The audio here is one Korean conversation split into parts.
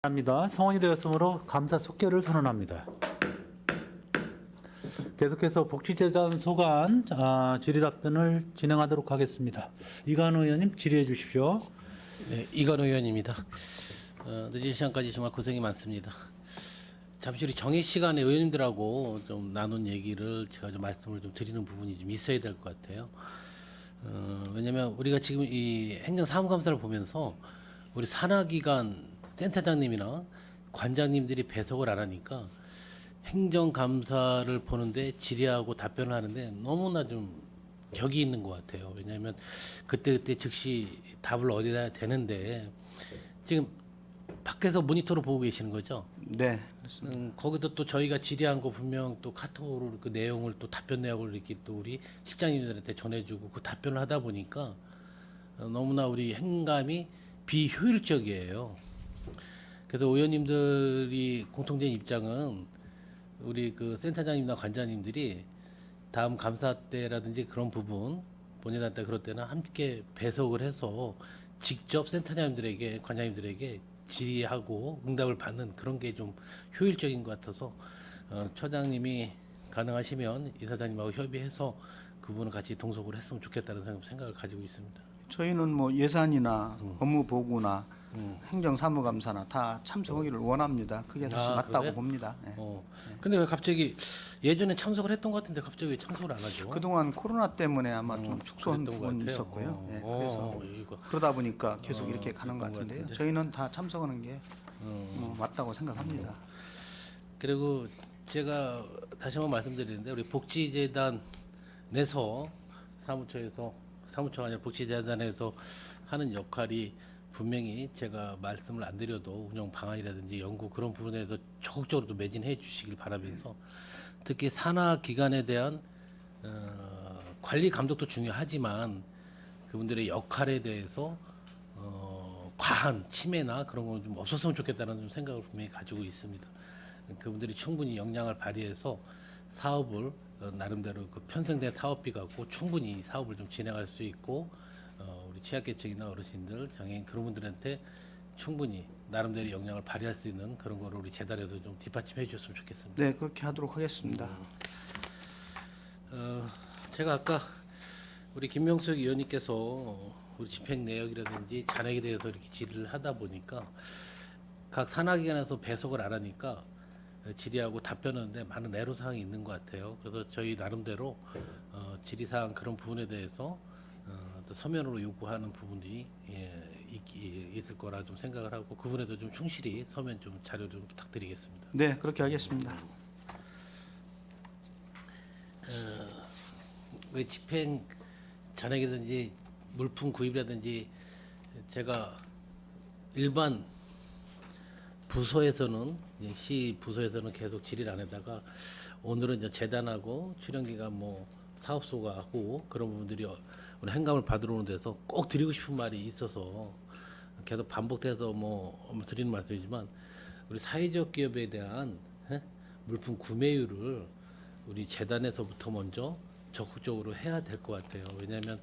합니다. 성원이 되었으므로 감사 속결을 선언합니다. 계속해서 복지재단 소관 질의답변을 진행하도록 하겠습니다. 이관우 의원님 질의해 주십시오. 네, 이관우 의원입니다. 늦은 시간까지 정말 고생이 많습니다. 잠시 우리 정해 시간에 의원님들하고 좀 나눈 얘기를 제가 좀 말씀을 좀 드리는 부분이 좀 있어야 될 것 같아요. 왜냐하면 우리가 지금 이 행정사무감사를 보면서 우리 산하기관 센터장님이나 관장님들이 배석을 안 하니까 행정감사를 보는데 질의하고 답변을 하는데 너무나 좀 격이 있는 것 같아요. 왜냐하면 그때그때 즉시 답을 얻어야 되는데 지금 밖에서 모니터로 보고 계시는 거죠? 네, 그렇습니다. 거기서 또 저희가 질의한 거 분명 또 카톡으로 그 내용을 또 답변 내역을 이렇게 또 우리 실장님들한테 전해주고 그 답변을 하다 보니까 너무나 우리 행감이 비효율적이에요. 그래서 의원님들이 공통된 입장은 우리 그 센터장님이나 관장님들이 다음 감사 때라든지 그런 부분 본인한테 그럴 때는 함께 배석을 해서 직접 센터장님들에게 관장님들에게 질의하고 응답을 받는 그런 게 좀 효율적인 것 같아서 처장님이 가능하시면 이사장님하고 협의해서 그 부분을 같이 동석을 했으면 좋겠다는 생각을 가지고 있습니다. 저희는 뭐 예산이나 업무 보고나 행정사무감사나 다 참석하기를 원합니다. 그게 사실 맞다고 그래요? 봅니다. 네. 근데 왜 갑자기 예전에 참석을 했던 것 같은데 갑자기 왜 참석을 안 하죠? 그동안 코로나 때문에 아마 좀 축소한 그랬던 것 부분이 같아요. 있었고요. 네, 그래서 이거. 그러다 보니까 계속 이렇게 가는 것 그랬던 것 같은데요. 같은데. 저희는 다 참석하는 게 맞다고 생각합니다. 그리고 제가 다시 한번 말씀드리는데 우리 복지재단 내서 사무처가 아니라 복지재단에서 하는 역할이 분명히 제가 말씀을 안 드려도 운영 방안이라든지 연구 그런 부분에 대해서 적극적으로 또 매진해 주시길 바라면서 특히 산하 기관에 대한 관리 감독도 중요하지만 그분들의 역할에 대해서 과한 침해나 그런 건 좀 없었으면 좋겠다는 좀 생각을 분명히 가지고 있습니다. 그분들이 충분히 역량을 발휘해서 사업을 나름대로 그 편성된 사업비 갖고 충분히 사업을 좀 진행할 수 있고 우리 취약계층이나 어르신들, 장애인 그런 분들한테 충분히 나름대로 역량을 발휘할 수 있는 그런 거를 우리 재단에서 좀 뒷받침해 주셨으면 좋겠습니다. 네, 그렇게 하도록 하겠습니다. 제가 아까 우리 김명숙 의원님께서 우리 집행 내역이라든지 잔액에 대해서 이렇게 질의를 하다 보니까 각 산하기관에서 배석을 안 하니까 질의하고 답변하는데 많은 애로사항이 있는 것 같아요. 그래서 저희 나름대로 질의사항 그런 부분에 대해서 또 서면으로 요구하는 부분이 있을 거라 좀 생각을 하고 그 부분에도 좀 충실히 서면 좀 자료 좀 부탁드리겠습니다. 네, 그렇게 하겠습니다. 왜 집행 잔액이든지 물품 구입이라든지 제가 일반 부서에서는 시 부서에서는 계속 질의를 안 하다가 오늘은 이제 재단하고 출연기관 뭐 사업소가 하고 그런 부분들이 오늘 행감을 받으러 오는 데서 꼭 드리고 싶은 말이 있어서 계속 반복돼서 뭐 드리는 말씀이지만 우리 사회적 기업에 대한 물품 구매율을 우리 재단에서부터 먼저 적극적으로 해야 될 것 같아요. 왜냐하면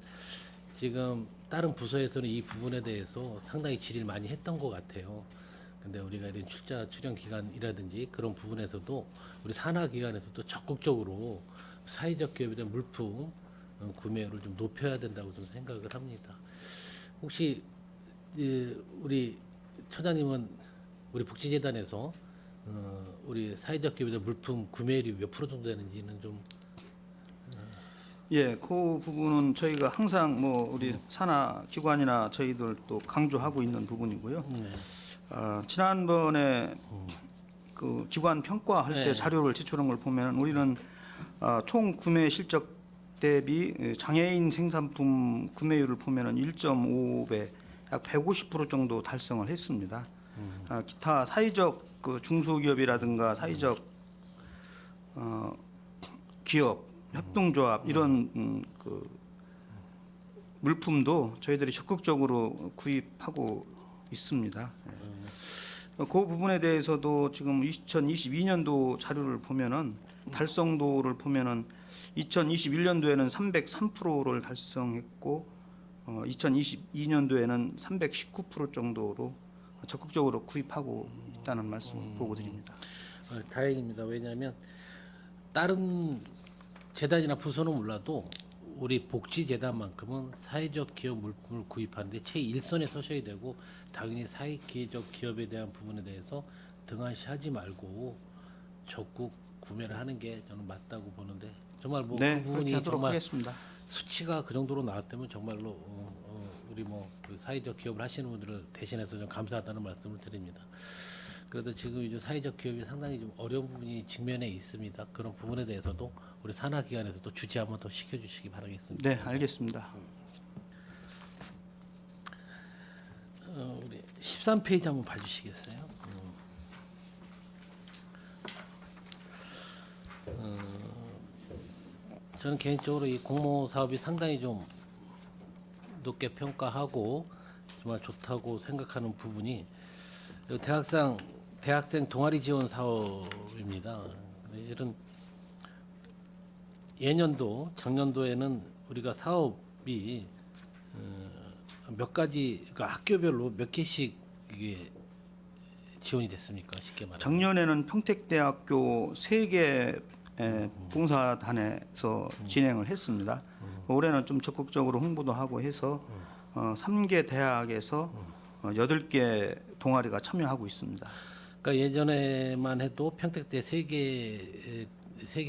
지금 다른 부서에서는 이 부분에 대해서 상당히 질의를 많이 했던 것 같아요. 근데 우리가 이런 출연 기관이라든지 그런 부분에서도 우리 산하 기관에서도 적극적으로 사회적 기업에 대한 물품 구매율을 좀 높여야 된다고 좀 생각을 합니다. 혹시 우리 처장님은 우리 복지재단에서 우리 사회적 기업에 대한 물품 구매율이 몇 프로 정도 되는지는 좀 예, 그 부분은 저희가 항상 뭐 우리 산하 기관이나 저희들 또 강조하고 있는 부분이고요. 지난번에 그 기관 평가할 때 네. 자료를 제출한 걸 보면 우리는 총 구매 실적 대비 장애인 생산품 구매율을 보면은 1.5배, 약 150% 정도 달성을 했습니다. 기타 사회적 그 중소기업이라든가 사회적 기업, 협동조합 이런 그 물품도 저희들이 적극적으로 구입하고 있습니다. 그 부분에 대해서도 지금 2022년도 자료를 보면은 달성도를 보면은 2021년도에는 303%를 달성했고 2022년도에는 319% 정도로 적극적으로 구입하고 있다는 말씀 보고 드립니다. 다행입니다. 왜냐하면 다른 재단이나 부서는 몰라도 우리 복지재단만큼은 사회적 기업 물품을 구입하는데 최일선에 서셔야 되고 당연히 사회기회적 기업에 대한 부분에 대해서 등한시하지 말고 적극 구매를 하는 게 저는 맞다고 보는데 정말 뭐 네, 그 그렇게 부분이 하도록 정말 하겠습니다. 수치가 그 정도로 나왔다면 정말로 우리 그 사회적 기업을 하시는 분들을 대신해서 좀 감사하다는 말씀을 드립니다. 그래도 지금 이제 사회적 기업이 상당히 좀 어려운 부분이 직면해 있습니다. 그런 부분에 대해서도 우리 산하기관에서도 주지 한번 더 시켜주시기 바라겠습니다. 네, 알겠습니다. 우리 13페이지 한번 봐주시겠어요? 저는 개인적으로 이 공모 사업이 상당히 좀 높게 평가하고 정말 좋다고 생각하는 부분이 대학생 동아리 지원 사업입니다. 사실은 예년도, 작년도에는 우리가 사업이 몇 가지 그러니까 학교별로 몇 개씩 이게 지원이 됐습니까? 쉽게 말하면. 작년에는 평택대학교 3개 봉사단에서 진행을 했습니다. 올해는 좀 적극적으로 홍보도 하고 해서 3개 대학에서 8개 동아리가 참여하고 있습니다. 그러니까 예전에만 해도 평택대 세개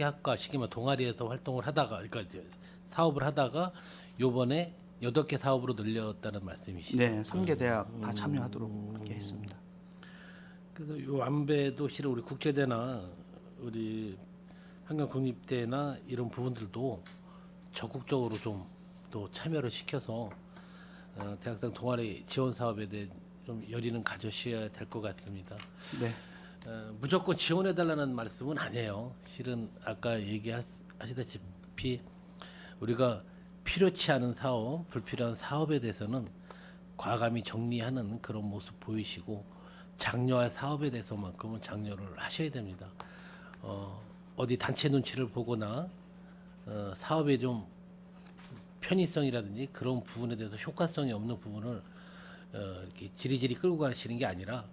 학과 시기만 동아리에서 활동을 하다가 그러니까 이제 사업을 하다가 요번에 8개 사업으로 늘렸다는 말씀이시죠? 네, 3개 대학 다 참여하도록 그렇게 했습니다. 그래서 요 안배도 실은 우리 국제대나 우리 한강국립대나 이런 부분들도 적극적으로 좀 또 참여를 시켜서 대학생 동아리 지원 사업에 대해 좀 열의는 가져셔야 될 것 같습니다. 네, 무조건 지원해달라는 말씀은 아니에요. 실은 아까 얘기하시다시피 우리가 필요치 않은 사업, 불필요한 사업에 대해서는 과감히 정리하는 그런 모습 보이시고 장려할 사업에 대해서만큼은 장려를 하셔야 됩니다. 어디 단체 눈치를 보거나 사업에 좀 편의성이라든지 그런 부분에 대해서 효과성이 없는 부분을 이렇게 지리지리 끌고 가시는 게 아니라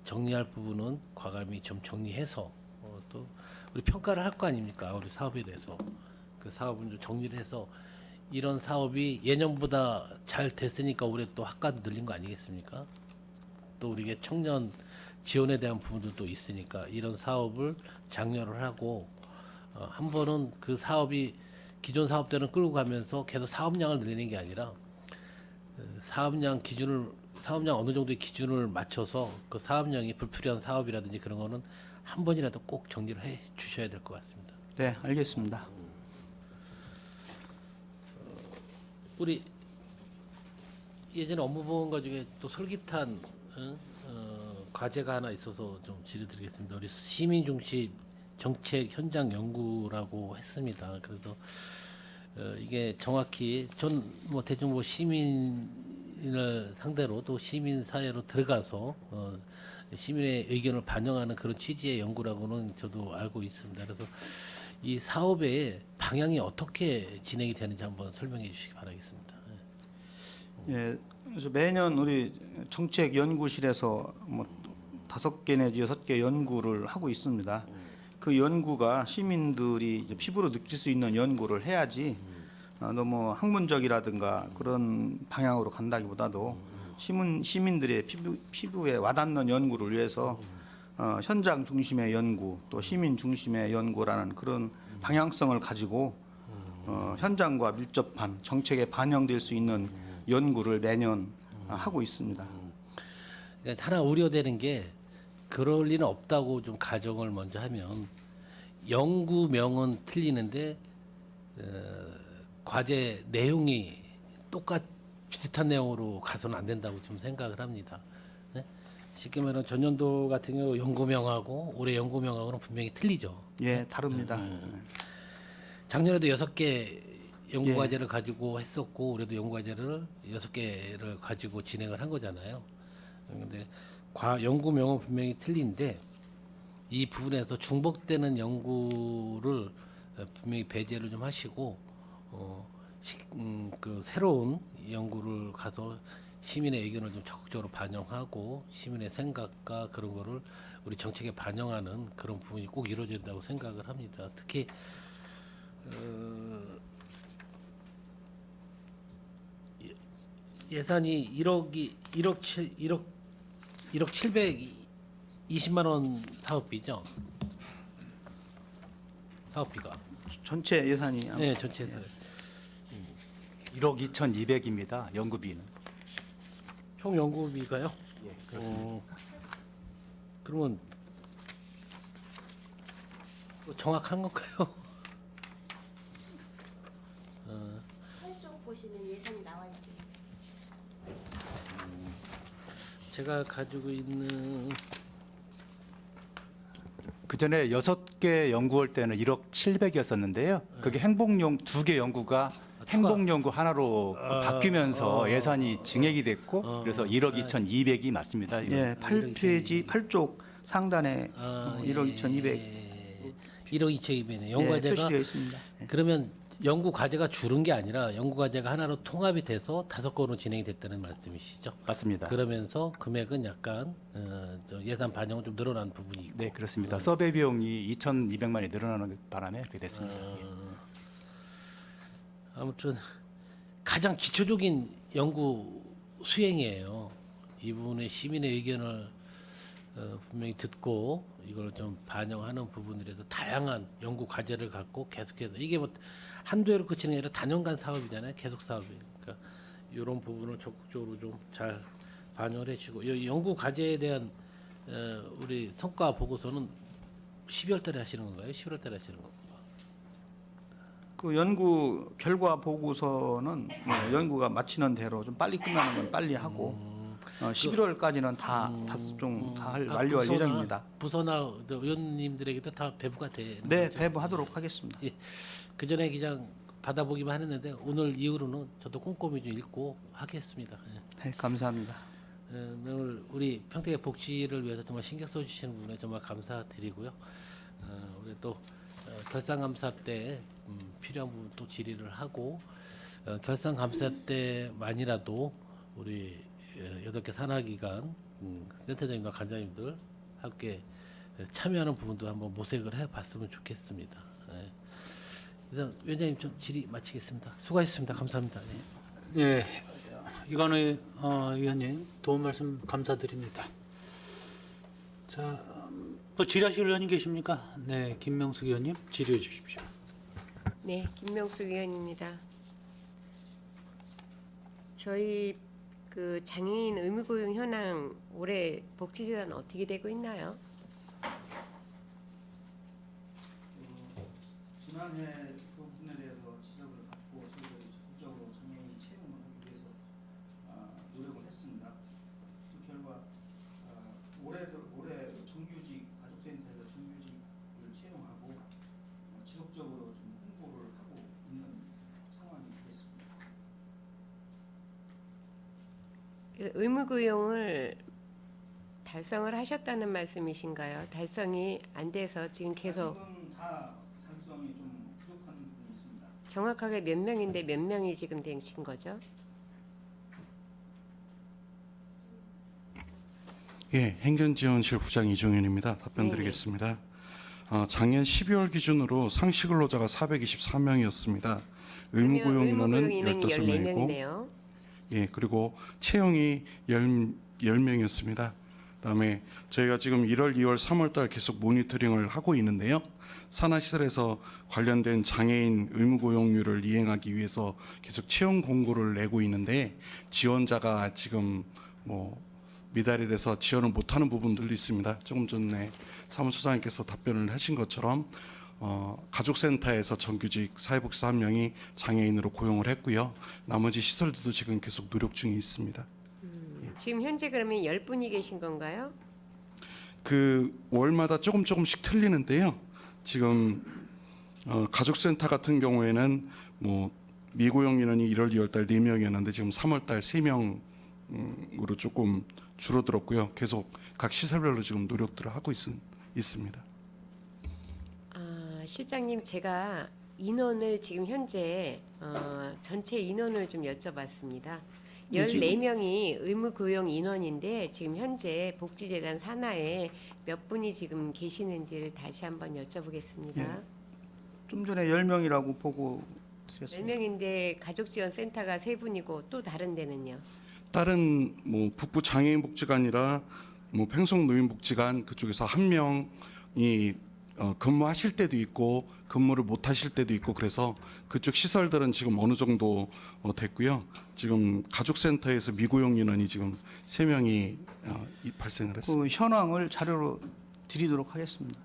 정리할 부분은 과감히 좀 정리해서 또 우리 평가를 할 거 아닙니까? 우리 사업에 대해서 그 사업은 좀 정리를 해서 이런 사업이 예년보다 잘 됐으니까 올해 또 학과도 늘린 거 아니겠습니까? 또 우리게 청년 지원에 대한 부분도 있으니까 이런 사업을 장려를 하고 한 번은 그 사업이 기존 사업들은 끌고 가면서 계속 사업량을 늘리는 게 아니라 사업량 어느 정도의 기준을 맞춰서 그 사업량이 불필요한 사업이라든지 그런 거는 한 번이라도 꼭 정리를 해 주셔야 될 것 같습니다. 네, 알겠습니다. 우리 예전에 업무보험과 중에 또 솔깃한 과제가 하나 있어서 좀 질의드리겠습니다. 우리 시민 중심 정책 현장 연구라고 했습니다. 그래서 이게 정확히 전 뭐 대충 뭐 시민을 상대로 또 시민 사회로 들어가서 시민의 의견을 반영하는 그런 취지의 연구라고는 저도 알고 있습니다. 그래서 이 사업의 방향이 어떻게 진행이 되는지 한번 설명해 주시기 바라겠습니다. 예, 그래서 매년 우리 정책 연구실에서 뭐 5개 내지 6개 연구를 하고 있습니다. 그 연구가 시민들이 이제 피부로 느낄 수 있는 연구를 해야지 너무 학문적이라든가 그런 방향으로 간다기보다도 시민들의 피부에 와닿는 연구를 위해서 현장 중심의 연구 또 시민 중심의 연구라는 그런 방향성을 가지고 현장과 밀접한 정책에 반영될 수 있는 연구를 매년 하고 있습니다. 그러니까 하나 우려되는 게 그럴 리는 없다고 좀 가정을 먼저 하면 연구명은 틀리는데 과제 내용이 비슷한 내용으로 가서는 안 된다고 좀 생각을 합니다. 네? 쉽게 말하면 전년도 같은 경우 연구명하고 올해 연구명하고는 분명히 틀리죠. 예, 다릅니다. 작년에도 6개 연구과제를 가지고 했었고 올해도 연구과제를 6개를 가지고 진행을 한 거잖아요. 그런데 연구명은 분명히 틀린데 이 부분에서 중복되는 연구를 분명히 배제를 좀 하시고 그 새로운 연구를 가서 시민의 의견을 좀 적극적으로 반영하고 시민의 생각과 그런 거를 우리 정책에 반영하는 그런 부분이 꼭 이루어져야 된다고 생각을 합니다. 특히 예산이 1억 720만 원 사업비죠. 사업비가. 전체 예산이 네, 전체 예산. 1억 2,200입니다. 연구비는. 총 연구비가요? 예, 그렇습니다. 그러면 정확한 건가요? 8쪽 보시면 예산이 나와 있어요. 제가 가지고 있는 그 전에 6개 연구할 때는 1억 700이었었는데요. 그게 행복용 2개 연구가 행복연구 하나로 바뀌면서 예산이 증액이 됐고 그래서 1억 2,200이 맞습니다. 이거. 예, 8페이지 8쪽 상단에 1억 2,200 1억 2,200이네. 예, 연구과제가 표시되어 있습니다. 예. 그러면 연구 과제가 줄은 게 아니라 연구 과제가 하나로 통합이 돼서 5건으로 진행이 됐다는 말씀이시죠? 맞습니다. 그러면서 금액은 약간 저 예산 반영은 좀 늘어난 부분이 있고. 네, 그렇습니다. 서베이 비용이 2,200만이 늘어나는 바람에 그렇게 됐습니다. 예. 아무튼 가장 기초적인 연구 수행이에요. 이 부분에 시민의 의견을 분명히 듣고 이걸 좀 반영하는 부분들에서 다양한 연구 과제를 갖고 계속해서 이게 뭐 한두 해로 그치는 게 아니라 단연간 사업이잖아요. 계속 사업이니까 이런 부분을 적극적으로 좀 잘 반영을 해주고 이 연구 과제에 대한 우리 성과 보고서는 12월 달에 하시는 건가요? 11월 달에 하시는 건가요? 그 연구 결과 보고서는 연구가 마치는 대로 좀 빨리 끝나는 건 빨리 하고 11월까지는 다좀다 완료할 부서나- 예정입니다. 부서나 의원님들에게도 다 배부가 되는 네, 거죠? 배부하도록 하겠습니다. 그 전에 그냥 받아보기만 했는데 오늘 이후로는 저도 꼼꼼히 좀 읽고 하겠습니다. 예. 네, 감사합니다. 오늘 우리 평택의 복지를 위해서 정말 신경 써주시는 분에 정말 감사드리고요. 우리 또 결산감사 때 필요한 부분 또 질의를 하고 결산감사 때만이라도 우리 8개 산하기관 센터장님과 관장님들 함께 참여하는 부분도 한번 모색을 해봤으면 좋겠습니다. 예. 일단 위원장님 좀 질의 마치겠습니다. 수고하셨습니다. 감사합니다. 네. 예, 이관우 위원님 도움 말씀 감사드립니다. 자, 또 질의하실 의원님 계십니까? 네, 김명숙 의원님 질의해 주십시오. 네, 김명숙 의원입니다. 저희 그 장애인 의무고용 현황 올해 복지재단 어떻게 되고 있나요? 지난해 그 부분에 대해서 지적을 받고 저희들이 적극적으로 장애인 채용을 하기 위해서 노력을 했습니다. 그 결과 올해 정규직 가족센터에서 정규직을 채용하고 지속적으로 좀 홍보를 하고 있는 상황이 됐습니다. 그 의무고용을 달성을 하셨다는 말씀이신가요? 달성이 안 돼서 지금 계속 지금 다 달성이 좀 부족한 부분이 있습니다. 정확하게 몇 명인데 몇 명이 지금 되신 거죠? 예, 행정지원실 부장 이종현입니다. 답변드리겠습니다. 작년 12월 기준으로 상시 근로자가 424명이었습니다. 의무고용 인원은 15명이고, 14명이네요. 예, 그리고 채용이 10명이었습니다. 그다음에 저희가 지금 1월, 2월, 3월 달 계속 모니터링을 하고 있는데요. 산하시설에서 관련된 장애인 의무고용률을 이행하기 위해서 계속 채용 공고를 내고 있는데 지원자가 지금 미달이 돼서 지원을 못하는 부분들도 있습니다. 조금 전에 사무처장님께서 답변을 하신 것처럼 가족센터에서 정규직 사회복지사 1명이 장애인으로 고용을 했고요. 나머지 시설들도 지금 계속 노력 중에 있습니다. 지금 현재 그러면 10분이 계신 건가요? 그 월마다 조금씩 틀리는데요. 지금 가족센터 같은 경우에는 미고용 인원이 1월, 2월 달 4명이었는데 지금 3월 달 3명으로 조금 줄어들었고요. 계속 각 시설별로 지금 노력들을 하고 있습니다. 실장님, 제가 인원을 지금 현재 전체 인원을 좀 여쭤봤습니다. 14명이 의무 고용 인원인데 지금 현재 복지재단 산하에 몇 분이 지금 계시는지를 다시 한번 여쭤보겠습니다. 예. 좀 전에 10명이라고 보고 드렸습니다. 10명인데 가족지원센터가 3분이고 또 다른 데는요? 다른 뭐 북부 장애인복지관이라 뭐 팽성노인복지관 그쪽에서 한 명이 근무하실 때도 있고 근무를 못 하실 때도 있고 그래서 그쪽 시설들은 지금 어느 정도 됐고요. 지금 가족센터에서 미고용 인원이 지금 3명이 발생을 했습니다. 그 현황을 자료로 드리도록 하겠습니다.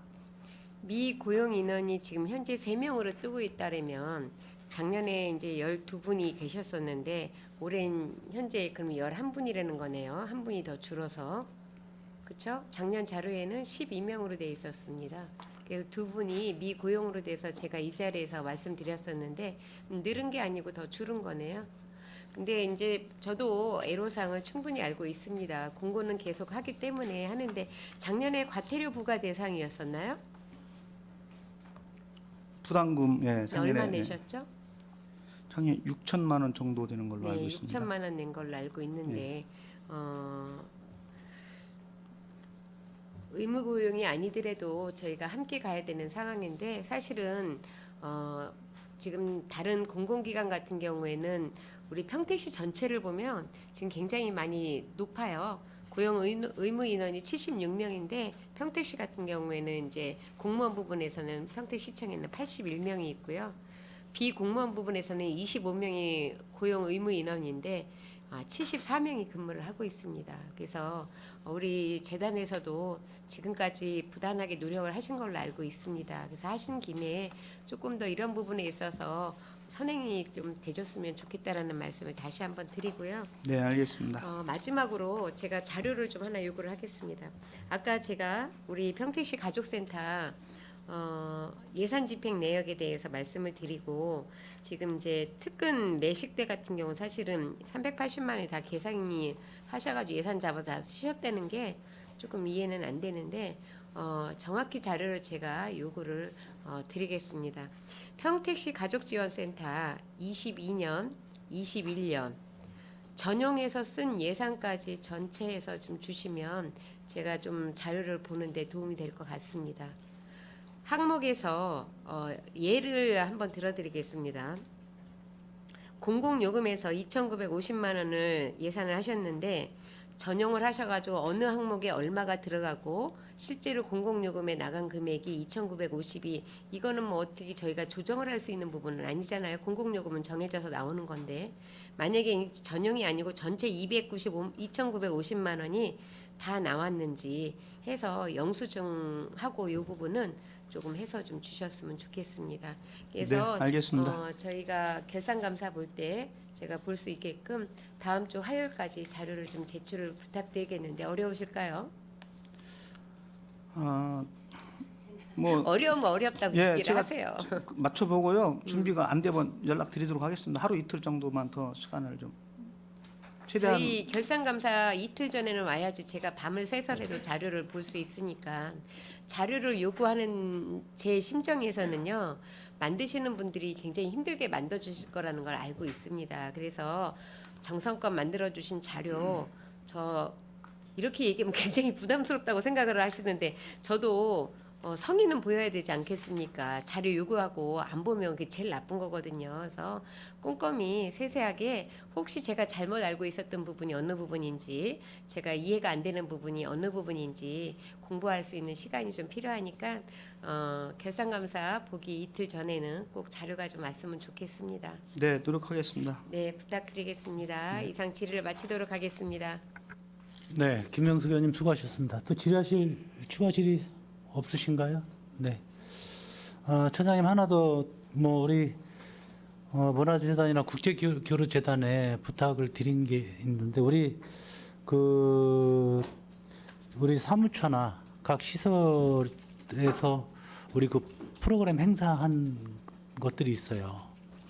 미고용 인원이 지금 현재 3명으로 뜨고 있다면 작년에 이제 12분이 계셨었는데 올해는 현재 그럼 11분이라는 거네요. 한 분이 더 줄어서. 그렇죠? 작년 자료에는 12명으로 돼 있었습니다. 그래서 2분이 미고용으로 돼서 제가 이 자리에서 말씀드렸었는데 늘은 게 아니고 더 줄은 거네요. 근데 이제 저도 애로사항을 충분히 알고 있습니다. 공고는 계속 하기 때문에 하는데 작년에 과태료 부과 대상이었었나요? 부담금 얼마 작년에 내셨죠? 작년 6천만 원 정도 되는 걸로 알고 네, 있습니다. 6천만 원 낸 걸로 알고 있는데 의무 고용이 아니더라도 저희가 함께 가야 되는 상황인데 사실은 지금 다른 공공기관 같은 경우에는 우리 평택시 전체를 보면 지금 굉장히 많이 높아요. 고용 의무 인원이 76명인데 평택시 같은 경우에는 이제 공무원 부분에서는 평택시청에는 81명이 있고요. 비공무원 부분에서는 25명이 고용 의무 인원인데 74명이 근무를 하고 있습니다. 그래서 우리 재단에서도 지금까지 부단하게 노력을 하신 걸로 알고 있습니다. 그래서 하신 김에 조금 더 이런 부분에 있어서 선행이 좀 되줬으면 좋겠다라는 말씀을 다시 한번 드리고요. 네, 알겠습니다. 마지막으로 제가 자료를 좀 하나 요구를 하겠습니다. 아까 제가 우리 평택시 가족센터 예산 집행 내역에 대해서 말씀을 드리고 지금 이제 특근 매식대 같은 경우 사실은 380만 원이 다 계산이 하셔가지고 예산 잡아서 쓰셨다는 게 조금 이해는 안 되는데 정확히 자료를 제가 요구를 드리겠습니다. 평택시 가족지원센터 22년, 21년 전용해서 쓴 예산까지 전체해서 좀 주시면 제가 좀 자료를 보는데 도움이 될 것 같습니다. 항목에서 예를 한번 들어드리겠습니다. 공공요금에서 2,950만 원을 예산을 하셨는데 전용을 하셔가지고 어느 항목에 얼마가 들어가고 실제로 공공요금에 나간 금액이 2,950이 이거는 뭐 어떻게 저희가 조정을 할 수 있는 부분은 아니잖아요. 공공요금은 정해져서 나오는 건데 만약에 전용이 아니고 전체 2,950만 원이 다 나왔는지 해서 영수증하고 이 부분은 조금 해서 좀 주셨으면 좋겠습니다. 그래서 네, 알겠습니다. 저희가 결산감사 볼 때 제가 볼 수 있게끔 다음 주 화요일까지 자료를 좀 제출을 부탁드리겠는데 어려우실까요? 뭐 어려우면 어렵다고 예, 얘기를 제가 하세요. 맞춰보고요. 준비가 안 되면 연락드리도록 하겠습니다. 하루 이틀 정도만 더 시간을 좀 최대한 저희 결산감사 이틀 전에는 와야지 제가 밤을 새서라도 자료를 볼 수 있으니까 자료를 요구하는 제 심정에서는요. 만드시는 분들이 굉장히 힘들게 만들어주실 거라는 걸 알고 있습니다. 그래서 정성껏 만들어주신 자료 저 이렇게 얘기하면 굉장히 부담스럽다고 생각을 하시는데 저도 성의는 보여야 되지 않겠습니까? 자료 요구하고 안 보면 그게 제일 나쁜 거거든요. 그래서 꼼꼼히 세세하게 혹시 제가 잘못 알고 있었던 부분이 어느 부분인지 제가 이해가 안 되는 부분이 어느 부분인지 공부할 수 있는 시간이 좀 필요하니까 결산감사 보기 이틀 전에는 꼭 자료가 좀 왔으면 좋겠습니다. 네, 노력하겠습니다. 네, 부탁드리겠습니다. 이상 질의를 마치도록 하겠습니다. 네, 김명숙 의원님 수고하셨습니다. 또 질의하실 추가 질의 없으신가요? 네. 처장님 하나 더 뭐 우리 문화재단이나 국제교류재단에 부탁을 드린 게 있는데 우리 우리 사무처나 각 시설에서 우리 그 프로그램 행사한 것들이 있어요.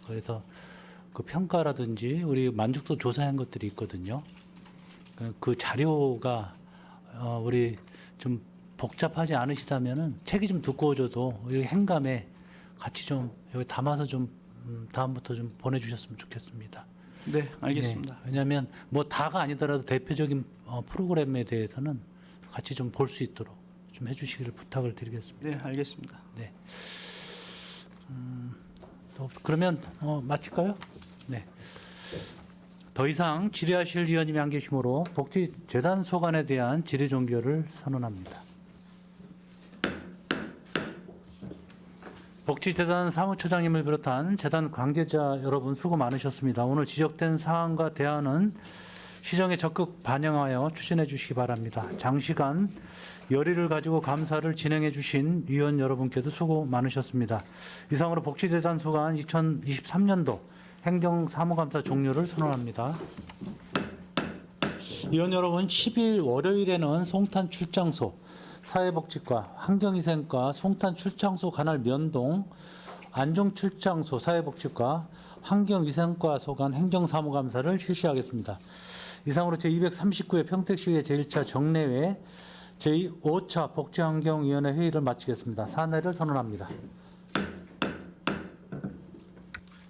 그래서 그 평가라든지 우리 만족도 조사한 것들이 있거든요. 그 자료가 우리 좀 복잡하지 않으시다면은 책이 좀 두꺼워져도 여기 행감에 같이 좀 여기 담아서 좀 다음부터 좀 보내주셨으면 좋겠습니다. 네, 알겠습니다. 네, 왜냐하면 뭐 다가 아니더라도 대표적인 프로그램에 대해서는 같이 좀 볼 수 있도록 좀 해주시기를 부탁을 드리겠습니다. 네, 알겠습니다. 네. 또 그러면 마칠까요? 네. 더 이상 질의하실 위원님이 안 계시므로 복지재단 소관에 대한 질의 종결을 선언합니다. 복지재단 사무처장님을 비롯한 재단 관계자 여러분 수고 많으셨습니다. 오늘 지적된 사항과 대안은 시정에 적극 반영하여 추진해 주시기 바랍니다. 장시간 열의를 가지고 감사를 진행해 주신 위원 여러분께도 수고 많으셨습니다. 이상으로 복지재단 소관 2023년도 행정사무감사 종료를 선언합니다. 위원 여러분, 10일 월요일에는 송탄 출장소, 사회복지과, 환경위생과 송탄 출장소 관할 면동, 안종 출장소, 사회복지과, 환경위생과 소관 행정사무감사를 실시하겠습니다. 이상으로 제239회 평택시의 제1차 정례회 제5차 복지환경위원회 회의를 마치겠습니다. 사내를 선언합니다.